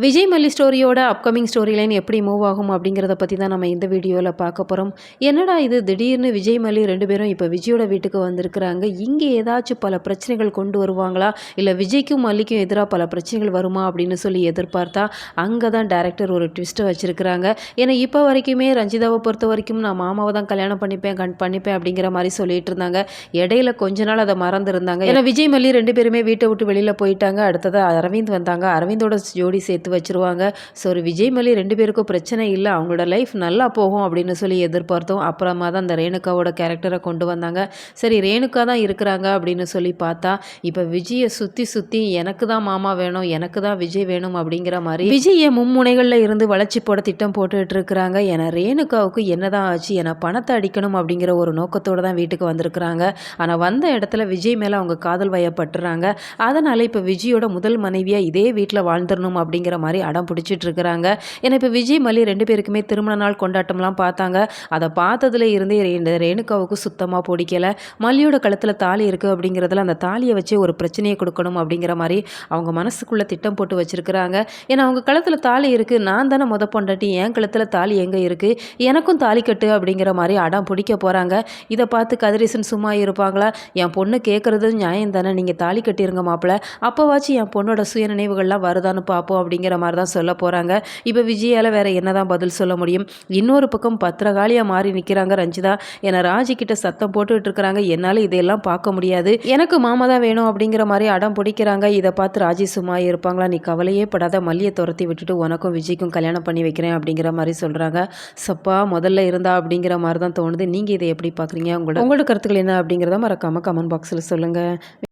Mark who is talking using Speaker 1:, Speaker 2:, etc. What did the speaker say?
Speaker 1: விஜய் மல்லி ஸ்டோரியோட upcoming story line எப்படி move ஆகும் அப்படிங்கிறத பற்றி தான் நம்ம இந்த வீடியோவில் பார்க்க போகிறோம். என்னடா இது திடீர்னு விஜய் மல்லி 2 பேரும் இப்போ விஜயோட வீட்டுக்கு வந்திருக்கிறாங்க. இங்கே ஏதாச்சும் பல பிரச்சனைகள் கொண்டு வருவாங்களா, இல்லை விஜய்க்கும் மல்லிக்கும் எதிராக பல பிரச்சனைகள் வருமா அப்படின்னு சொல்லி எதிர்பார்த்தா அங்கே தான் டேரக்டர் ஒரு ட்விஸ்ட்டை வச்சுருக்கிறாங்க. ஏன்னா இப்போ வரைக்குமே ரஞ்சிதாவை பொறுத்த வரைக்கும் நான் மாமாவை தான் கல்யாணம் பண்ணிப்பேன் அப்படிங்கிற மாதிரி சொல்லிட்டு இருந்தாங்க. இடையில கொஞ்ச நாள் அதை மறந்துருந்தாங்க. ஏன்னா விஜய் மல்லி 2 பேருமே வீட்டை விட்டு வெளியில் போயிட்டாங்க. அடுத்ததாக அரவிந்த் வந்தாங்க. அரவிந்தோட ஜோடி சேர்த்து வச்சிருவாங்க. ஸோ ஒரு விஜய் மல்லி 2 பேருக்கும் பிரச்சனை இல்லை, அவங்களோட லைஃப் நல்லா போகும் அப்படின்னு சொல்லி எதிர்பார்த்தோம். அப்புறமா தான் அந்த ரேணுகாவோட கேரக்டரை கொண்டு வந்தாங்க. சரி ரேணுகா தான் இருக்கிறாங்க அப்படின்னு சொல்லி பார்த்தா இப்போ விஜயை சுற்றி எனக்கு தான் மாமா வேணும், எனக்கு தான் விஜய் வேணும் அப்படிங்கிற மாதிரி விஜயை மும்முனைகளில் இருந்து வளர்ச்சி போட திட்டம் போட்டுட்டு இருக்கிறாங்க. ஏன்னா ரேணுகாவுக்கு என்னதான் ஆச்சு, ஏன்னா பணத்தை அடிக்கணும் அப்படிங்கிற ஒரு நோக்கத்தோடு தான் வீட்டுக்கு வந்திருக்கிறாங்க. ஆனால் வந்த இடத்துல விஜய் மேலே அவங்க காதல் வயப்பட்டுறாங்க. அதனால் இப்போ விஜயோட முதல் மனைவியாக இதே வீட்டில் வாழ்ந்துடணும் அப்படிங்கிற மாதிரி அடம் பிடிச்சிட்டு இருக்கிறாங்க. ஏன்னா இப்போ விஜய் மல்லி 2 பேருக்குமே திருமண நாள் கொண்டாட்டம்லாம் பார்த்தாங்க. அதை பார்த்ததுல இருந்தே ரேணுகாவுக்கு சுத்தமாக பிடிக்கல. மல்லியோட கழுத்தில் தாலி இருக்குது அப்படிங்கிறதுல அந்த தாலியை வச்சு ஒரு பிரச்சனையை கொடுக்கணும் அப்படிங்கிற மாதிரி அவங்க மனசுக்குள்ளே திட்டம் போட்டு வச்சிருக்கிறாங்க. ஏன்னா அவங்க கழுத்தில் தாலி இருக்குது, நான் தானே பொண்டாட்டி, என் கழுத்தில் தாலி எங்கே இருக்குது, எனக்கும் தாலி கட்டு அப்படிங்கிற மாதிரி அடம் பிடிக்க போகிறாங்க. இதை பார்த்து கதிரேசன் சும்மா இருப்பாங்களா? என் பொண்ணு கேட்குறது நியாயம் தானே, நீங்கள் தாலி கட்டிருங்க மாப்பிள்ள, அப்போவாச்சும் என் பொண்ணோட சுய நினைவுகள்லாம் வருதான்னு பார்ப்போம் அப்படிங்கிற மாதிரி தான் சொல்ல போகிறாங்க. இப்போ விஜயால் வேற என்னதான் பதில் சொல்ல முடியும்? இன்னொரு பக்கம் பத்திரகாளியாக மாறி நிற்கிறாங்க ரஞ்சிதா. ஏன்னா ராஜி கிட்ட சத்தம் போட்டுட்டு இருக்கிறாங்க, என்னால் இதையெல்லாம் பார்க்க முடியாது, எனக்கு மாமா தான் வேணும் அப்படிங்கிற மாதிரி அடம் பிடிக்கிறாங்க. இதை பார்த்து ராஜி சும்மா இருப்பாங்களா? நீ கவலையே படாத, மல்லியை துரத்தி விட்டுட்டு உனக்கும் விஜய்க்கும் கல்யாணம் பண்ணி வைக்கிறேன் அப்படிங்கிற மாதிரி சொல்கிறாங்க. சப்பா முதல்ல இருந்தா அப்படிங்கிற மாதிரி தான் தோணுது. நீங்கள் இதை எப்படி பார்க்குறீங்க? உங்களோட கருத்துக்கள் என்ன அப்படிங்கிறத மறக்காமல் கமெண்ட் பாக்ஸில் சொல்லுங்கள்.